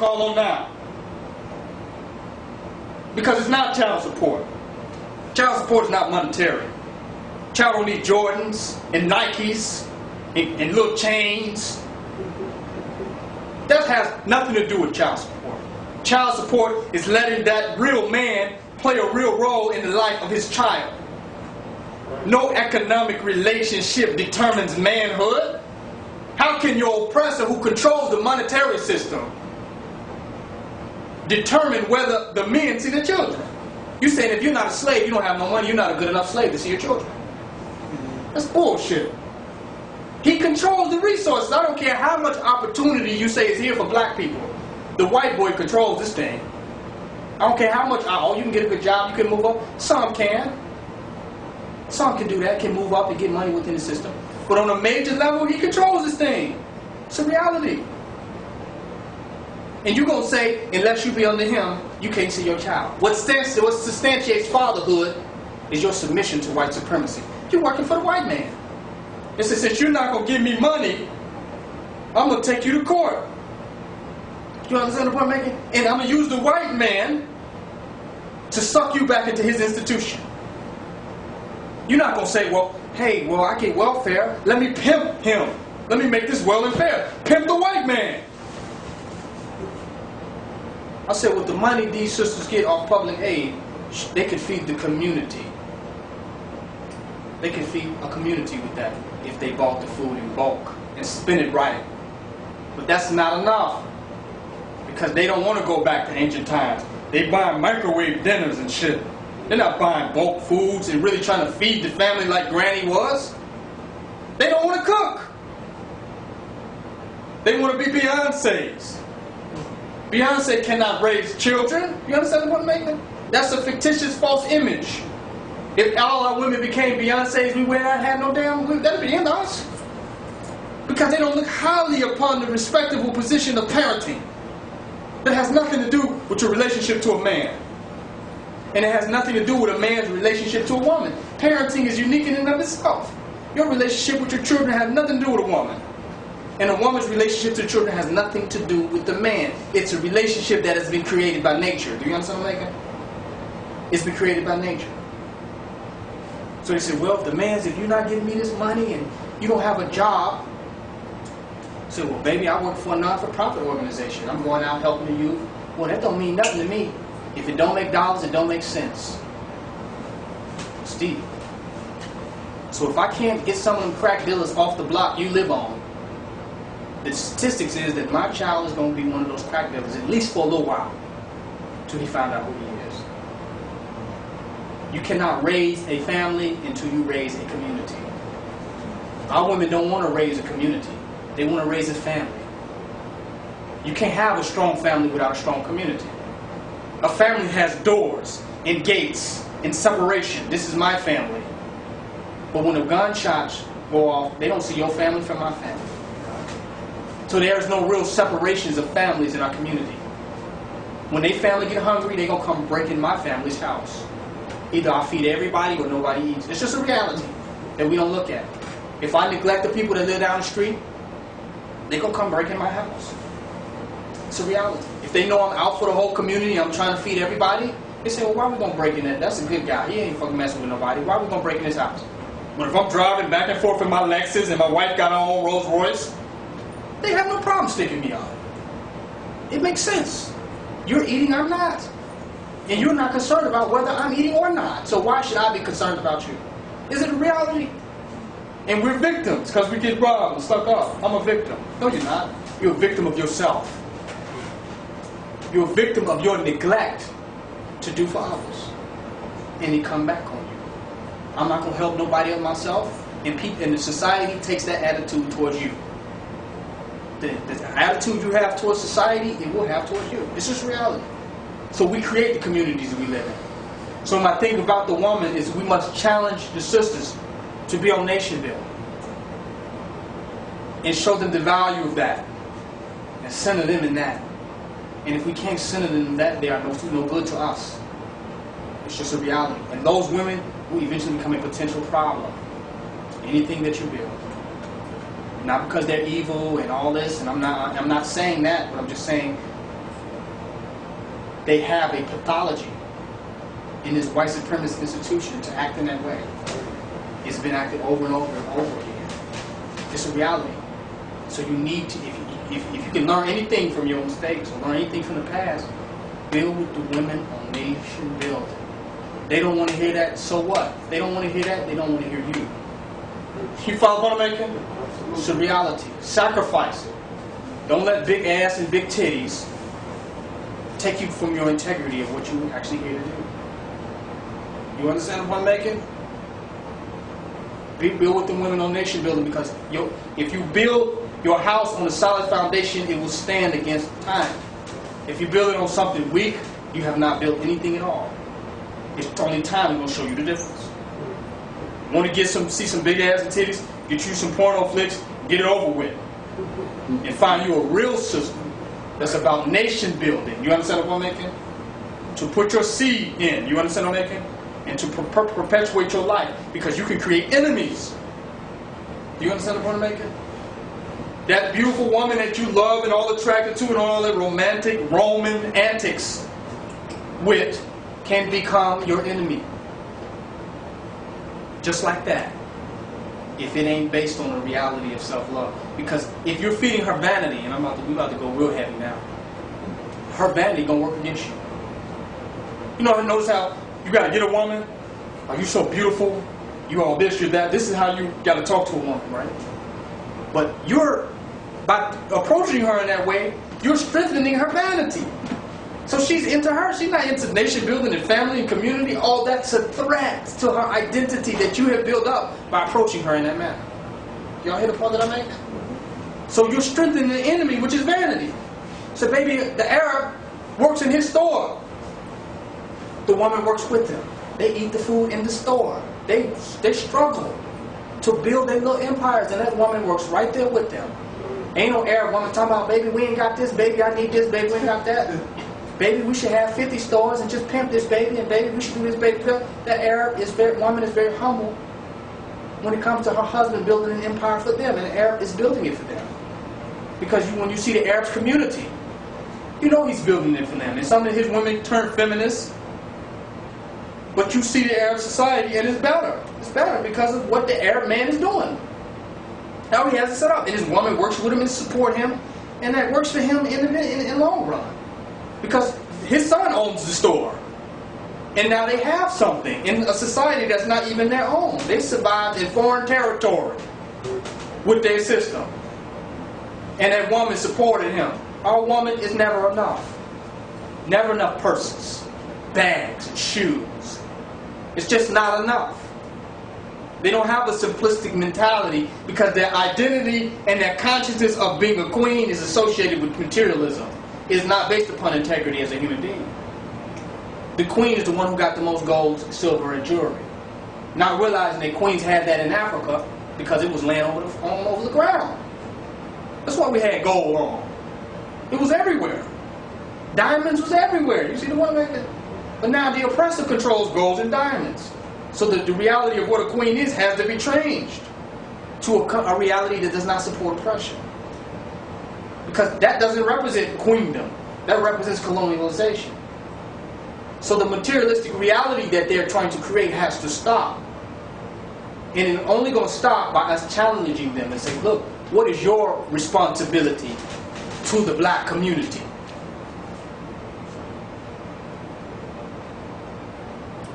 call on now. Because it's not child support. Child support is not monetary. Child don't need Jordans and Nikes and little chains. That has nothing to do with child support. Child support is letting that real man play a real role in the life of his child. No economic relationship determines manhood. How can your oppressor who controls the monetary system determine whether the men see the children? You saying if you're not a slave, you don't have no money, you're not a good enough slave to see your children. That's bullshit. He controls the resources. I don't care how much opportunity you say is here for black people. The white boy controls this thing. I don't care how much, oh, you can get a good job, you can move up. Some can. Some can do that, can move up and get money within the system. But on a major level, he controls this thing. It's a reality. And you're going to say, unless you be under him, you can't see your child. What substantiates fatherhood is your submission to white supremacy. You're working for the white man. It says, since you're not going to give me money, I'm going to take you to court. You understand the point I'm making? And I'm going to use the white man to suck you back into his institution. You're not going to say, well, hey, well, I get welfare. Let me pimp him. Let me make this well and fair. Pimp the white man. I said, with the money these sisters get off public aid, they could feed the community. They can feed a community with that if they bought the food in bulk and spend it right. But that's not enough, because they don't want to go back to ancient times. They buy microwave dinners and shit. They're not buying bulk foods and really trying to feed the family like Granny was. They don't want to cook. They want to be Beyoncé's. Beyonce cannot raise children. You understand what I'm making? That's a fictitious false image. If all our women became Beyoncé's, we would not have no damn, that'd be in us. Because they don't look highly upon the respectable position of parenting. That has nothing to do with your relationship to a man. And it has nothing to do with a man's relationship to a woman. Parenting is unique in and of itself. Your relationship with your children has nothing to do with a woman. And a woman's relationship to children has nothing to do with the man. It's a relationship that has been created by nature. Do you understand what I'm making? It's been created by nature. So they said, well, if you're not giving me this money and you don't have a job, I said, well, baby, I work for a non-for-profit organization. I'm going out helping the youth. Well, that don't mean nothing to me. If it don't make dollars, it don't make sense. Steve. So if I can't get some of them crack dealers off the block you live on, the statistics is that my child is going to be one of those crack dealers, at least for a little while, until he finds out who he is. You cannot raise a family until you raise a community. Our women don't want to raise a community. They want to raise a family. You can't have a strong family without a strong community. A family has doors and gates and separation. This is my family. But when the gunshots go off, they don't see your family from my family. So there's no real separations of families in our community. When they family get hungry, they're going to come break in my family's house. Either I feed everybody or nobody eats. It's just a reality that we don't look at. If I neglect the people that live down the street, they're going to come break in my house. It's a reality. If they know I'm out for the whole community, I'm trying to feed everybody, they say, well, why are we going to break in that? That's a good guy. He ain't fucking messing with nobody. Why are we going to break in his house? But if I'm driving back and forth in my Lexus and my wife got her own Rolls Royce, they have no problem sticking me on. It makes sense. You're eating, I'm not. And you're not concerned about whether I'm eating or not. So why should I be concerned about you? Is it a reality? And we're victims because we get robbed and stuck up. I'm a victim. No, you're not. You're a victim of yourself. You're a victim of your neglect to do for others. And it come back on you. I'm not going to help nobody else myself. And the society takes that attitude towards you. The attitude you have towards society, it will have towards you. It's just reality. So we create the communities that we live in. So my thing about the woman is we must challenge the sisters to be on nation building. And show them the value of that. And center them in that. And if we can't center them in that, they are no good to us. It's just a reality. And those women will eventually become a potential problem. Anything that you build. Not because they're evil and all this, and I'm not saying that, but I'm just saying they have a pathology in this white supremacist institution to act in that way. It's been acted over and over and over again. It's a reality. So you need to, if you can learn anything from your mistakes or learn anything from the past, build with the women on nation building. They don't want to hear that, so what? They don't want to hear that, they don't want to hear you. You follow what I'm making? It's a reality. Sacrifice it. Don't let big ass and big titties take you from your integrity of what you're actually here to do. You understand what I'm making? Build with the women on nation building, because if you build your house on a solid foundation, it will stand against time. If you build it on something weak, you have not built anything at all. It's only time going to show you the difference. Want to see some big ass and titties? Get you some porno flicks, get it over with. And find you a real system that's about nation building. You understand what I'm making? To put your seed in. You understand what I'm making? And to perpetuate your life. Because you can create enemies. You understand what I'm making? That beautiful woman that you love and all attracted to and all that romantic Roman antics with can become your enemy. Just like that. If it ain't based on the reality of self-love. Because if you're feeding her vanity, and we're about to go real heavy now, her vanity gonna work against you. You know, notice how you gotta get a woman, are you so beautiful, you all this, you're that. This is how you gotta talk to a woman, right? But by approaching her in that way, you're strengthening her vanity. So she's into her. She's not into nation building and family and community. All that's a threat to her identity that you have built up by approaching her in that manner. Y'all hear the point that I make? So you're strengthening the enemy, which is vanity. So baby, the Arab works in his store. The woman works with him. They eat the food in the store. They struggle to build their little empires, and that woman works right there with them. Ain't no Arab woman talking about, baby, we ain't got this, baby, I need this, baby, we ain't got that. Baby, we should have 50 stores and just pimp this baby, and baby, we should do this baby pimp. That woman is very humble when it comes to her husband building an empire for them, and the Arab is building it for them. Because when you see the Arab's community, you know he's building it for them. And some of his women turn feminists, but you see the Arab society, and it's better. It's better because of what the Arab man is doing. How he has it set up. And his woman works with him and support him, and that works for him in the long run. Because his son owns the store. And now they have something in a society that's not even their own. They survived in foreign territory with their system. And that woman supported him. Our woman is never enough. Never enough purses, bags, and shoes. It's just not enough. They don't have a simplistic mentality because their identity and their consciousness of being a queen is associated with materialism. It's not based upon integrity as a human being. The queen is the one who got the most gold, silver, and jewelry. Not realizing that queens had that in Africa because it was laying over the ground. That's why we had gold on. It was everywhere. Diamonds was everywhere. You see the one right there? But now the oppressor controls gold and diamonds. So the reality of what a queen is has to be changed to a reality that does not support oppression. Because that doesn't represent queendom. That represents colonialization. So the materialistic reality that they're trying to create has to stop. And it's only going to stop by us challenging them and saying, look, what is your responsibility to the black community?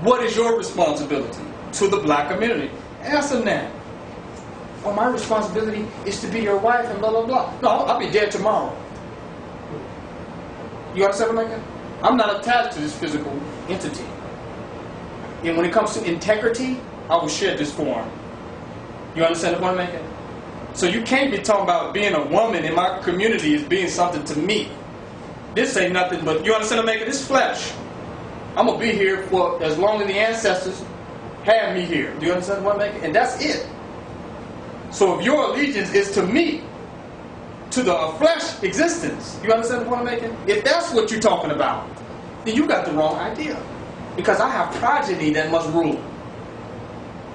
What is your responsibility to the black community? Ask them that. Oh, my responsibility is to be your wife and blah, blah, blah. No, I'll be dead tomorrow. You understand what I'm making? I'm not attached to this physical entity. And when it comes to integrity, I will shed this form. You understand what I'm making? So you can't be talking about being a woman in my community as being something to me. This ain't nothing but, you understand what I'm making? This flesh. I'm going to be here for as long as the ancestors have me here. Do you understand what I'm making? And that's it. So if your allegiance is to me, to the flesh existence, you understand the point I'm making? If that's what you're talking about, then you got the wrong idea. Because I have progeny that must rule.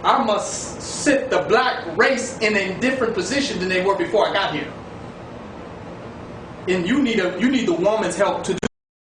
I must sit the black race in a different position than they were before I got here. And you need the woman's help to do